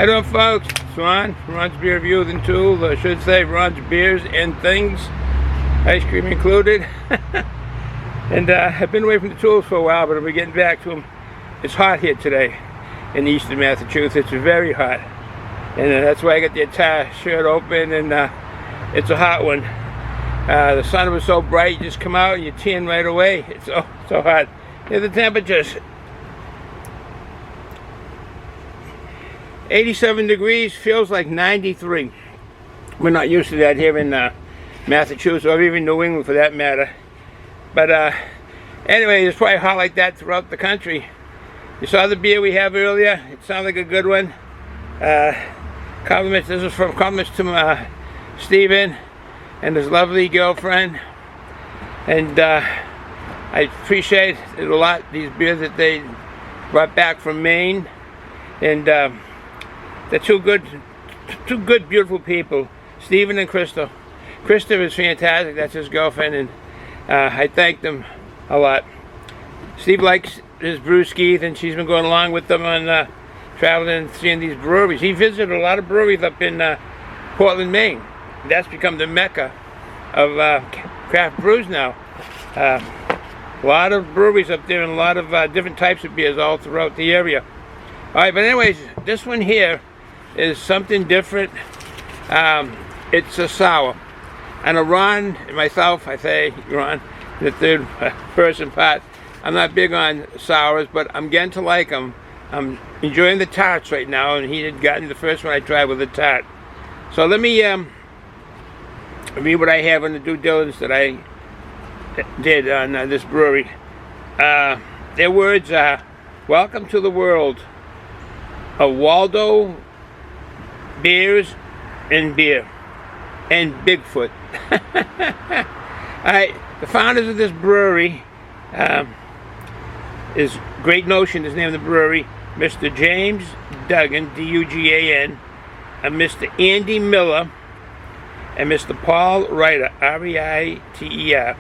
How you doing, folks? It's Ron, Ron's Beer Reviews and Tools, or I should say Ron's Beers and Things, ice cream included. And I've been away from the tools for a while, but we're getting back to them. It's hot here today in eastern Massachusetts. It's very hot. And that's why I got the entire shirt open, and it's a hot one. The sun was so bright, you just come out and you tan right away. It's so hot. Here's the temperatures. 87 degrees, feels like 93. We're not used to that here in Massachusetts, or even New England for that matter. But anyway, it's probably hot like that throughout the country. You saw the beer we have earlier. It sounded like a good one. Compliments. This is from compliments to Stephen and his lovely girlfriend. And I appreciate it a lot, these beers that they brought back from Maine. And they're two good, beautiful people, Stephen and Krista. Krista is fantastic. That's his girlfriend, and I thank them a lot. Steve likes his brewskis, and she's been going along with them on traveling and seeing these breweries. He visited a lot of breweries up in Portland, Maine. That's become the mecca of craft brews now. A lot of breweries up there, and a lot of different types of beers all throughout the area. All right, but anyways, this one here is something different. It's a sour. And a Ron, myself, I say Ron, the third person part, I'm not big on sours, but I'm getting to like them. I'm enjoying the tarts right now, and he had gotten the first one I tried with a tart. So let me read what I have on the due diligence that I did on this brewery. Their words are, "Welcome to the world of Waldo beers and beer and Bigfoot." Alright, the founders of this brewery is Great Notion, is the name of the brewery. Mr. James Duggan, D-U-G-A-N, and Mr. Andy Miller, and Mr. Paul Reiter, R-E-I-T-E-R.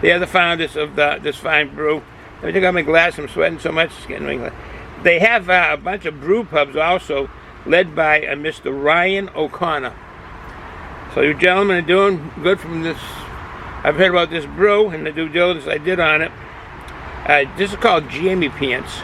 They are the founders of this fine brew. Let me take out my glass. I'm sweating so much. It's getting my. They have a bunch of brew pubs also, led by Mr. Ryan O'Connor. So you gentlemen are doing good from this. I've heard about this brew and the due diligence I did on it. This is called Jammy Pants.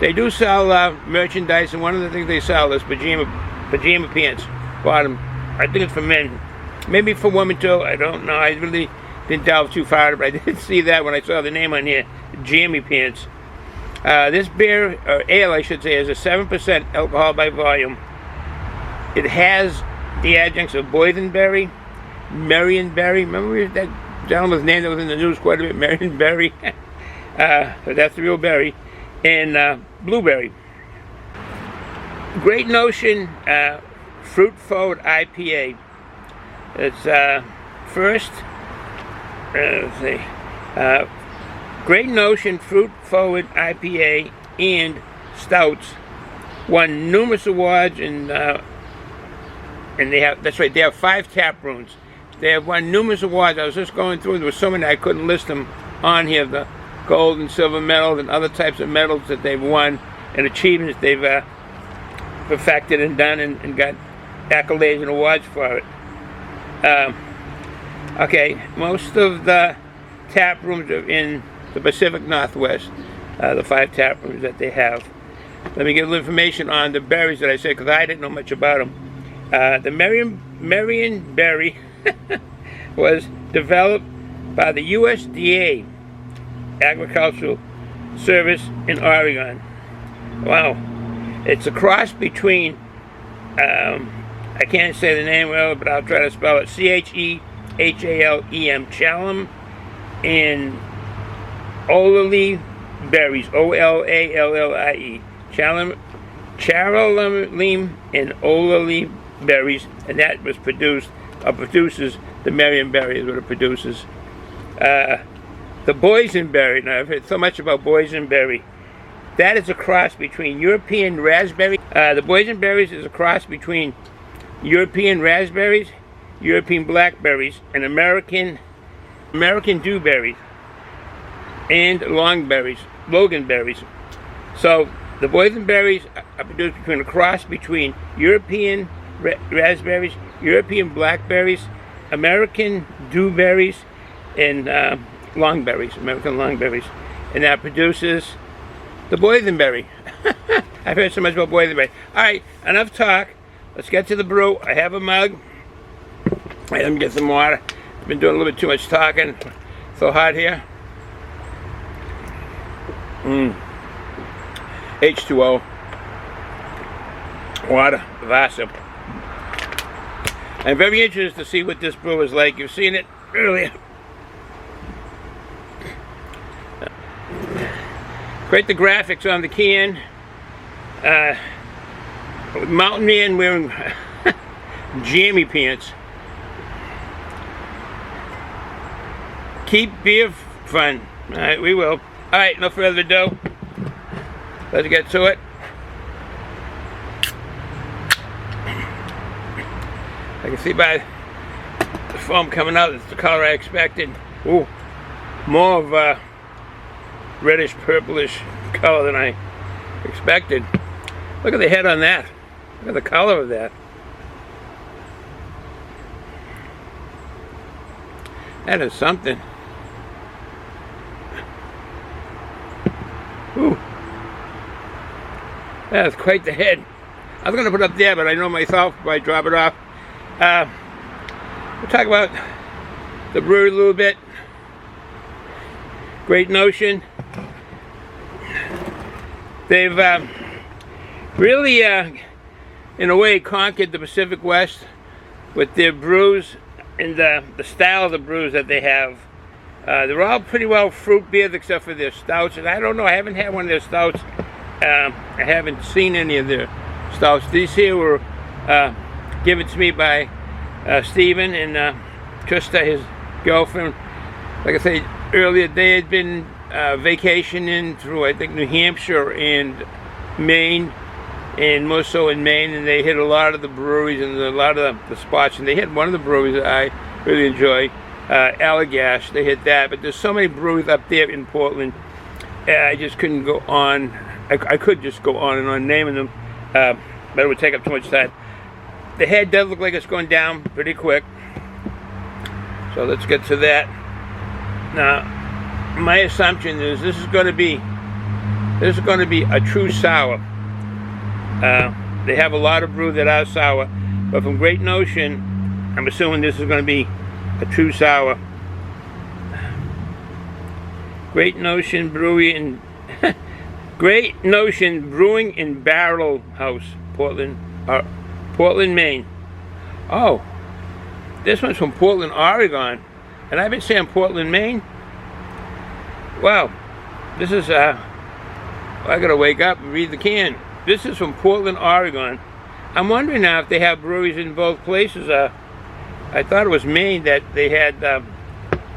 They do sell merchandise, and one of the things they sell is pajama pants. Bottom. I think it's for men. Maybe for women too. I don't know. I really didn't delve too far, but I did see that when I saw the name on here, Jammy Pants. This beer, or ale I should say, is a 7% alcohol by volume. It has the adjuncts of boysenberry, marionberry. Remember that gentleman's name that was in the news quite a bit, marionberry? That's the real berry. And blueberry. Great Notion Fruit Forward IPA. It's first, let's see. Great Notion Fruit Forward IPA and Stouts won numerous awards, and they have, that's right, they have 5 tap rooms. They have won numerous awards. I was just going through, there were so many I couldn't list them on here, the gold and silver medals and other types of medals that they've won and achievements they've perfected and done, and got accolades and awards for it. Okay, most of the tap rooms are in the Pacific Northwest, the 5 tap rooms that they have. Let me give a little information on the berries that I said, because I didn't know much about them. The Marion berry was developed by the USDA Agricultural Service in Oregon. Wow. It's a cross between, I can't say the name well, but I'll try to spell it, Chelem, Chalem, and Olalie berries, O-L-A-L-L-I-E, Charolime and Olalie berries, and that was produces the Marionberry is what it produces. The boysenberry, now I've heard so much about boysenberry. That is a cross between European raspberry. The boysenberries is a cross between European raspberries, European blackberries, and American dewberries, and loganberries. So The boysenberries are produced between a cross between European raspberries, European blackberries, American dewberries, and longberries, American longberries. And that produces the boysenberry. I've heard so much about boysenberry. Alright, enough talk. Let's get to the brew. I have a mug. Let me get some water. I've been doing a little bit too much talking. So hot here. H2O. Water. Vasa. I'm very interested to see what this brew is like. You've seen it earlier. Great the graphics on the can. Mountain man wearing Jammy Pants. Keep beer fun. Alright, we will. Alright, no further ado. Let's get to it. I can see by the foam coming out, it's the color I expected. Ooh, more of a reddish purplish color than I expected. Look at the head on that. Look at the color of that. That is something. Ooh. That is quite the head. I was going to put it up there, but I know myself if I drop it off. We'll talk about the brewery a little bit. Great Notion. They've really, in a way, conquered the Pacific West with their brews and the style of the brews that they have. They're all pretty well fruit beers except for their stouts. And I don't know, I haven't had one of their stouts. I haven't seen any of their stouts. These here were given to me by Stephen and Trista, his girlfriend. Like I said earlier, they had been vacationing through, I think, New Hampshire and Maine, and more so in Maine, and they hit a lot of the breweries and a lot of the spots, and they hit one of the breweries that I really enjoy, Allagash. They hit that, but there's so many breweries up there in Portland, I just couldn't go on. I could just go on and on naming them, but it would take up too much time. The head does look like it's going down pretty quick, so let's get to that. Now, my assumption is this is going to be a true sour. They have a lot of brew that are sour, but from Great Notion, I'm assuming this is going to be a true sour. Great Notion Brewery and Great Notion Brewing and Barrel House, Portland, Maine. Oh, this one's from Portland, Oregon, and I've been saying Portland, Maine. Wow, this is I gotta wake up and read the can. This is from Portland, Oregon. I'm wondering now if they have breweries in both places. I thought it was Maine that they had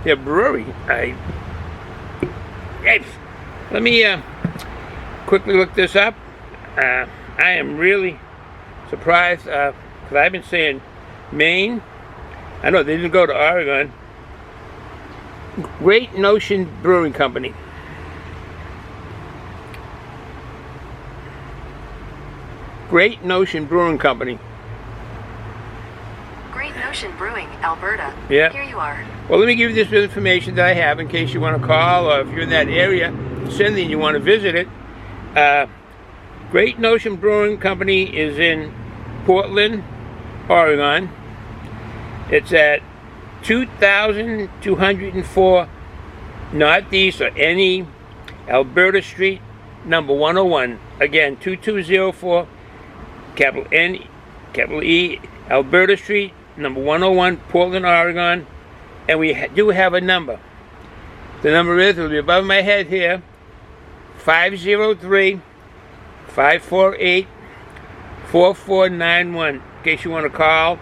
their brewery. Let me quickly look this up. I am really surprised because I've been saying Maine. I know they didn't go to Oregon. Great Notion Brewing Company. Great Notion Brewing Company. Great Notion Brewing, Alberta. Yeah. Here you are. Well, let me give you this information that I have in case you want to call, or if you're in that area, Cindy, and you want to visit it. Great Notion Brewing Company is in Portland, Oregon. It's at 2204 Northeast or NE Alberta Street, number 101. Again, 2204 capital N, capital E, Alberta Street, number 101, Portland, Oregon. And we do have a number. The number is, it'll be above my head here, 503-548-4491. In case you want to call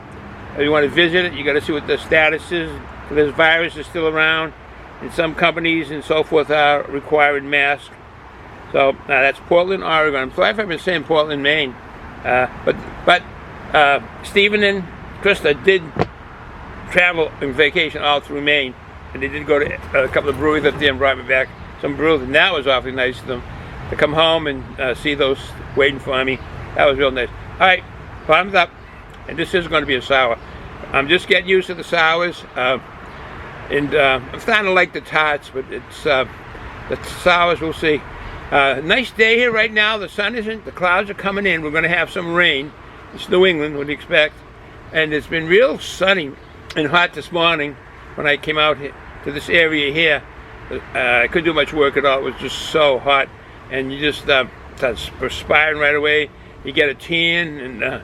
or you want to visit it, you got to see what the status is. This virus is still around, and some companies and so forth are requiring masks. So that's Portland, Oregon. I'm sorry if I've been saying Portland, Maine. But Stephen and Krista did travel on vacation all through Maine, and they did go to a couple of breweries up there and brought me back some brews, and that was awfully nice of them. to come home and see those waiting for me. That was real nice. All right, bottoms up, and this is going to be a sour. I'm just getting used to the sours, and I'm starting to like the tarts, but it's the sours. We'll see. Nice day here right now. The sun isn't. The clouds are coming in. We're going to have some rain. It's New England, what do you expect? And it's been real sunny and hot this morning when I came out to this area here. I couldn't do much work at all. It was just so hot, and you just start perspiring right away. You get a tan, and when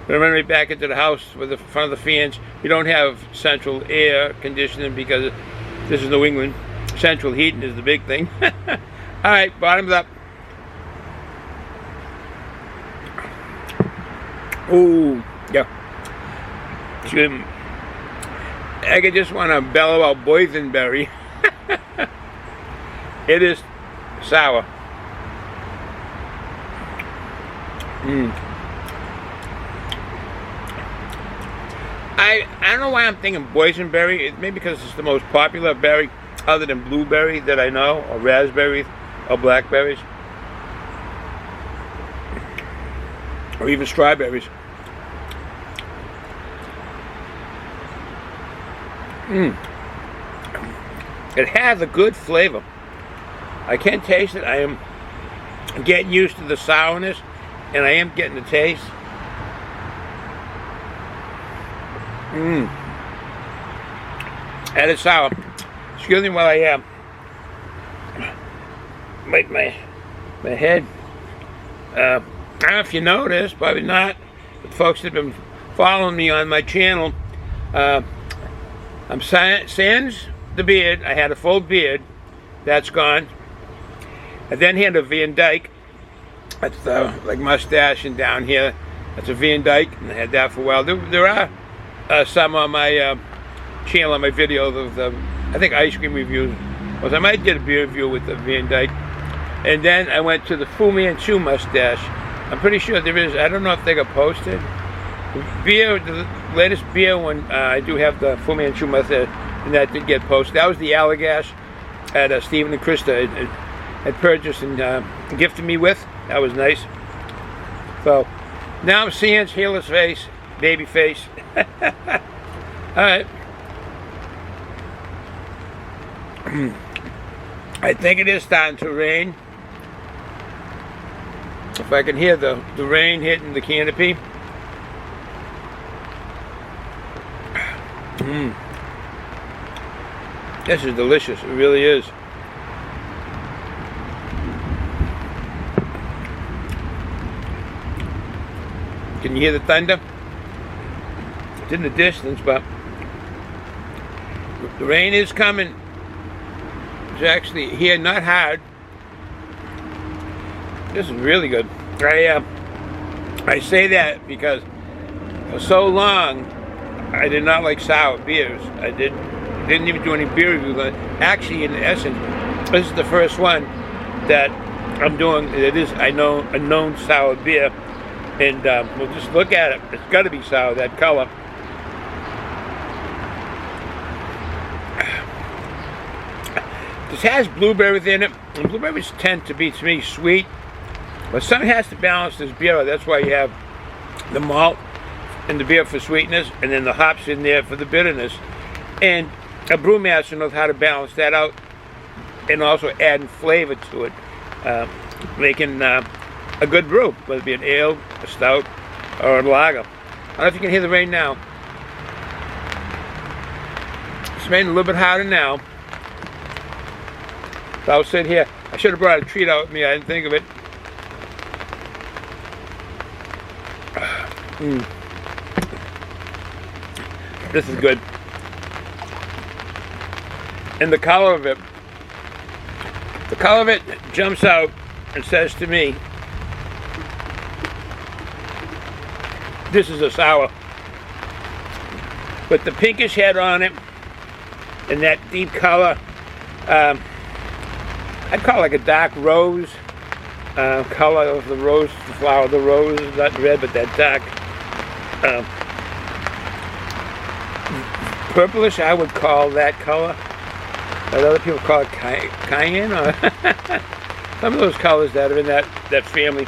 I run right back into the house with the front of the fans. We don't have central air conditioning because this is New England. Central heating is the big thing. All right, bottoms up. Ooh, yeah. I could just want to bellow out boysenberry. It is sour. I don't know why I'm thinking boysenberry. It may be because it's the most popular berry other than blueberry that I know, or raspberries, or blackberries, or even strawberries. It has a good flavor. I can taste it. I am getting used to the sourness, and I am getting the taste. That is sour. Excuse me while I bite my head. I don't know if you noticed, probably not, but folks that have been following me on my channel, I'm sans the beard. I had a full beard. That's gone. I then had a Van Dyke. That's like mustache, and down here, that's a Van Dyke, and I had that for a while. There are some on my channel, on my videos of the, I think, ice cream reviews. I might get a beer review with the Van Dyke. And then I went to the Fu Manchu mustache. I'm pretty sure there is, I don't know if they got posted. The latest beer one, I do have the Fu Manchu mustache, and that did get posted. That was the Allagash that Stephen and Krista had purchased and gifted me with. That was nice. So now I'm seeing hairless face, baby face. Alright. I think it is starting to rain. If I can hear the rain hitting the canopy. This is delicious. It really is. Can you hear the thunder? It's in the distance, but the rain is coming. It's actually here, not hard. This is really good. I say that because for so long I did not like sour beers. I didn't even do any beer reviews on it. Actually, in essence, this is the first one that I'm doing. It is, I know, a known sour beer, and we'll just look at it. It's got to be sour. That color. This has blueberries in it, and blueberries tend to be, to me, sweet, but something has to balance this beer. That's why you have the malt in the beer for sweetness, and then the hops in there for the bitterness. And a brewmaster knows how to balance that out, and also adding flavor to it, making a good brew, whether it be an ale, a stout, or a lager. I don't know if you can hear the rain now. It's raining a little bit harder now. So I'll sit here. I should have brought a treat out with me. I didn't think of it. This is good. And the color of it jumps out and says to me, this is a sour. With the pinkish head on it and that deep color, I'd call it like a dark rose color of the rose, the flower of the rose, not red, but that dark purplish, I would call that color. But other people call it cayenne, or some of those colors that are in that family.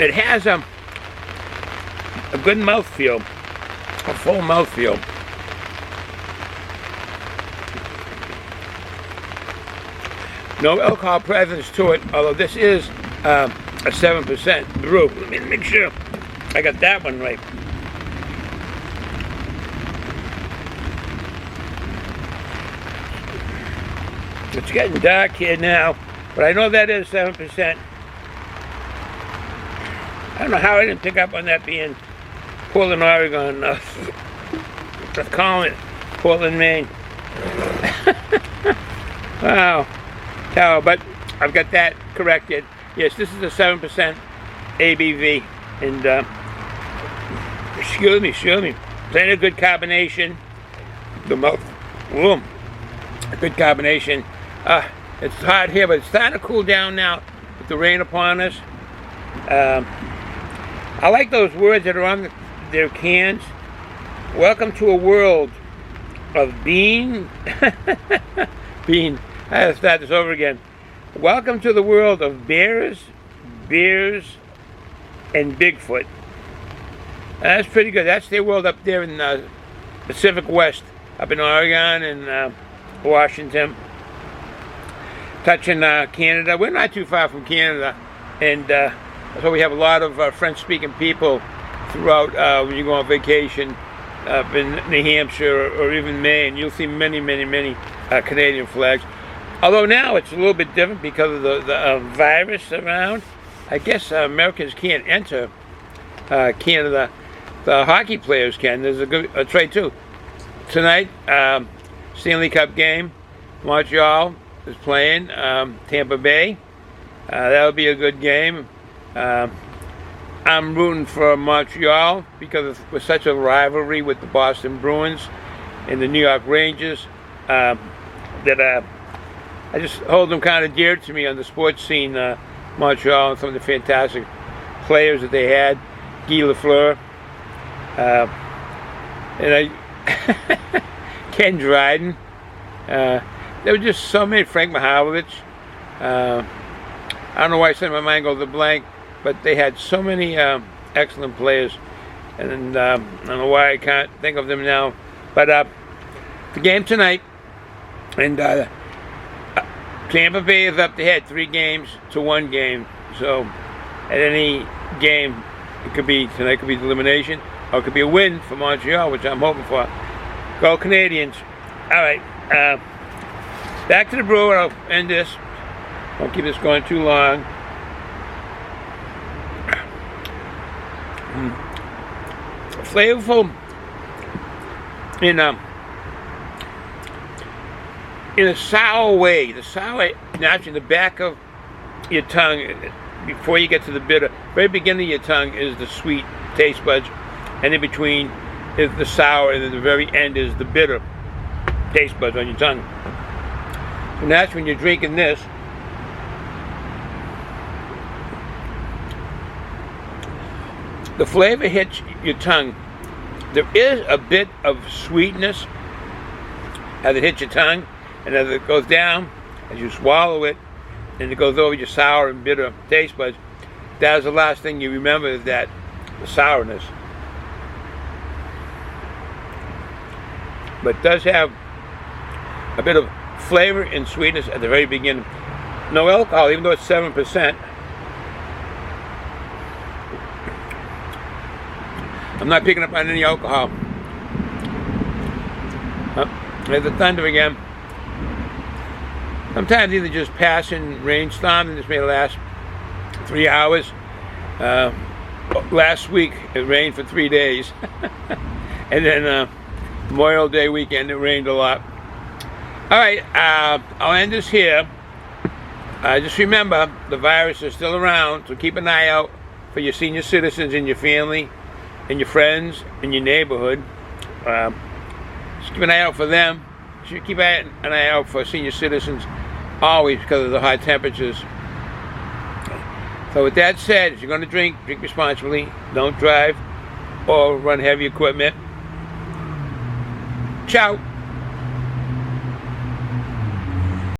It has a good mouthfeel, a full mouthfeel. No alcohol presence to it, although this is a 7% brew. Let me make sure I got that one right. It's getting dark here now, but I know that is 7%. I don't know how I didn't pick up on that being Portland, Oregon. Let's call it Portland, Maine. Wow. No, but I've got that corrected. Yes, this is a 7% ABV, and excuse me, plenty of good carbonation. The mouth, a good carbonation. It's hot here, but it's starting to cool down now with the rain upon us. I like those words that are on their cans. Welcome to a world of bean. Bean. I have to start this over again. Welcome to the world of bears, and Bigfoot. That's pretty good. That's their world up there in the Pacific West, up in Oregon and Washington. Touching Canada. We're not too far from Canada, and so we have a lot of French-speaking people throughout when you go on vacation up in New Hampshire or even Maine. You'll see many Canadian flags. Although now it's a little bit different because of the virus around. I guess Americans can't enter Canada. The hockey players can. There's a trade too. Tonight, Stanley Cup game. Montreal is playing Tampa Bay. That'll be a good game. I'm rooting for Montreal because we're such a rivalry with the Boston Bruins and the New York Rangers that I just hold them kind of dear to me on the sports scene, Montreal, and some of the fantastic players that they had. Guy Lafleur, and Ken Dryden. There were just so many. Frank Mahovlich. I don't know why some of my mind goes to blank, but they had so many excellent players, and I don't know why I can't think of them now. But the game tonight, and Tampa Bay is up ahead 3-1 game. So at any game, tonight could be elimination, or it could be a win for Montreal, which I'm hoping for. Go Canadians. All right, back to the brew. I'll end this. Won't keep this going too long. Flavorful in a sour way. The sour, naturally, in the back of your tongue, before you get to the bitter, very beginning of your tongue is the sweet taste buds, and in between is the sour, and then the very end is the bitter taste buds on your tongue. So that's when you're drinking this. The flavor hits your tongue. There is a bit of sweetness as it hits your tongue, and as it goes down, as you swallow it, and it goes over your sour and bitter taste buds, that's the last thing you remember, is that the sourness. But it does have a bit of flavor and sweetness at the very beginning. No alcohol, even though it's 7%. I'm not picking up on any alcohol. Oh, there's the thunder again. Sometimes either just passing rainstorm, and this may last 3 hours. Last week it rained for 3 days. And then Memorial Day weekend it rained a lot. All right, I'll end this here. Just remember, the virus is still around, so keep an eye out for your senior citizens in your family, and your friends, in your neighborhood. Just keep an eye out for them. You should keep an eye out for senior citizens always, because of the high temperatures. So with that said, if you're going to drink responsibly. Don't drive or run heavy equipment. Ciao.